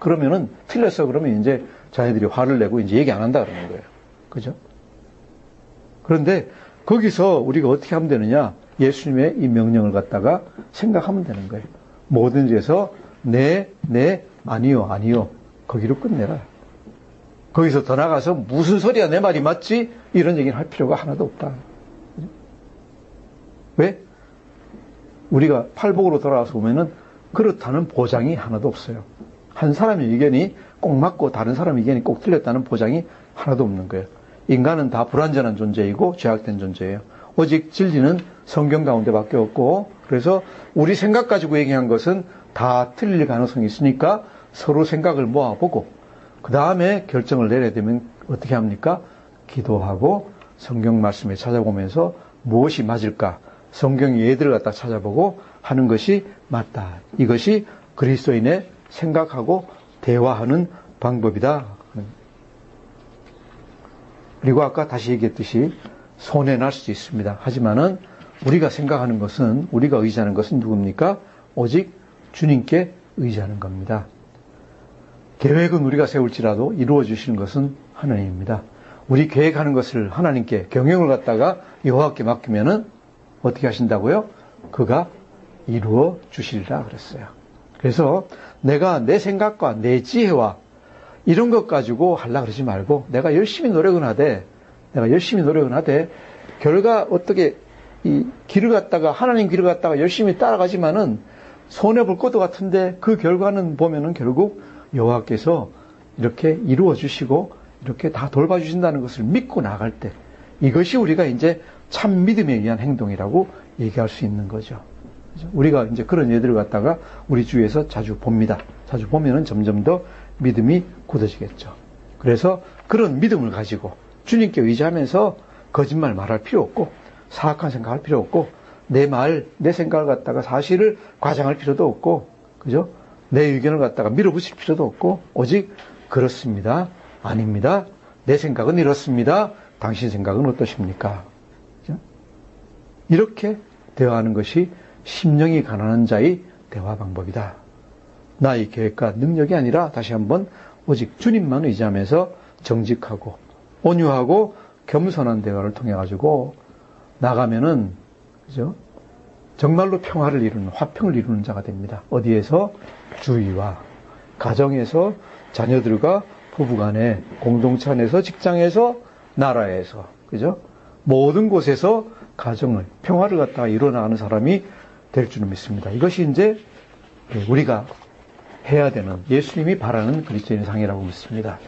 그러면은 틀렸어 그러면 이제 자녀들이 화를 내고 이제 얘기 안 한다 그러는 거예요. 그죠? 그런데 거기서 우리가 어떻게 하면 되느냐? 예수님의 이 명령을 갖다가 생각하면 되는 거예요. 모든 일에서 네, 아니요. 거기로 끝내라. 거기서 더 나가서 무슨 소리야, 내 말이 맞지? 이런 얘기는 할 필요가 하나도 없다. 왜? 우리가 팔복으로 돌아와서 보면은 그렇다는 보장이 하나도 없어요. 한 사람의 의견이 꼭 맞고 다른 사람의 의견이 꼭 틀렸다는 보장이 하나도 없는 거예요. 인간은 다 불완전한 존재이고 죄악된 존재예요. 오직 진리는 성경 가운데밖에 없고, 그래서 우리 생각 가지고 얘기한 것은 다 틀릴 가능성이 있으니까 서로 생각을 모아보고 그 다음에 결정을 내려야 되면 어떻게 합니까? 기도하고 성경 말씀에 찾아보면서 무엇이 맞을까? 성경 예들을 갖다 찾아보고 하는 것이 맞다. 이것이 그리스도인의 생각하고 대화하는 방법이다. 그리고 아까 다시 얘기했듯이 손해날 수도 있습니다. 하지만은 우리가 생각하는 것은, 우리가 의지하는 것은 누굽니까? 오직 주님께 의지하는 겁니다. 계획은 우리가 세울지라도 이루어 주시는 것은 하나님입니다. 우리 계획하는 것을 하나님께, 경영을 갖다가 여호와께 맡기면은 어떻게 하신다고요? 그가 이루어 주시리라 그랬어요. 그래서 내가 내 생각과 내 지혜와 이런 것 가지고 하려고 그러지 말고, 내가 열심히 노력은 하되 결과 어떻게 이 길을 갖다가, 하나님 길을 갖다가 열심히 따라가지만은 손해볼 것도 같은데 그 결과는 보면은 결국 여호와께서 이렇게 이루어 주시고 이렇게 다 돌봐주신다는 것을 믿고 나갈 때, 이것이 우리가 이제 참 믿음에 의한 행동이라고 얘기할 수 있는 거죠. 우리가 이제 그런 예들을 갖다가 우리 주위에서 자주 봅니다. 자주 보면은 점점 더 믿음이 굳어지겠죠. 그래서 그런 믿음을 가지고 주님께 의지하면서 거짓말 말할 필요 없고, 사악한 생각할 필요 없고, 내 생각을 갖다가 사실을 과장할 필요도 없고, 그죠? 내 의견을 갖다가 밀어붙일 필요도 없고, 오직 그렇습니다, 아닙니다, 내 생각은 이렇습니다, 당신 생각은 어떠십니까? 그죠? 이렇게 대화하는 것이 심령이 가난한 자의 대화 방법이다. 나의 계획과 능력이 아니라, 다시 한번 오직 주님만 의지하면서 정직하고 온유하고 겸손한 대화를 통해 가지고 나가면은, 그죠? 정말로 평화를 이루는, 화평을 이루는 자가 됩니다. 어디에서? 주위와 가정에서, 자녀들과 부부간에, 공동체 안에서, 직장에서, 나라에서, 그죠? 모든 곳에서 가정을, 평화를 갖다가 이뤄나가는 사람이 될 줄 믿습니다. 이것이 이제 우리가 해야 되는, 예수님이 바라는 그리스도인의 상이라고 믿습니다.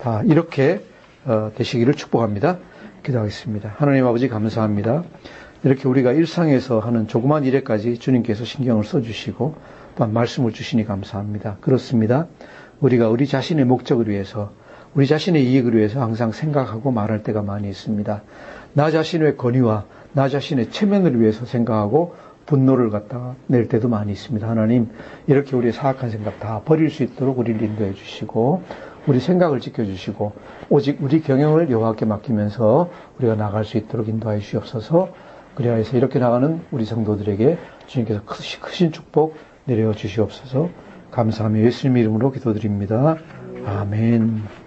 다 이렇게 되시기를 축복합니다. 기도하겠습니다. 하나님 아버지, 감사합니다. 이렇게 우리가 일상에서 하는 조그만 일에까지 주님께서 신경을 써주시고 또한 말씀을 주시니 감사합니다. 그렇습니다. 우리가 우리 자신의 목적을 위해서, 우리 자신의 이익을 위해서 항상 생각하고 말할 때가 많이 있습니다. 나 자신의 권위와 나 자신의 체면을 위해서 생각하고 분노를 갖다가 낼 때도 많이 있습니다. 하나님, 이렇게 우리의 사악한 생각 다 버릴 수 있도록 우리를 인도해 주시고, 우리 생각을 지켜주시고, 오직 우리 경영을 여호와께 맡기면서 우리가 나갈 수 있도록 인도하여 주시옵소서. 그리하여서 이렇게 나가는 우리 성도들에게 주님께서 크신 축복 내려 주시옵소서. 감사하며 예수님 이름으로 기도드립니다. 아멘.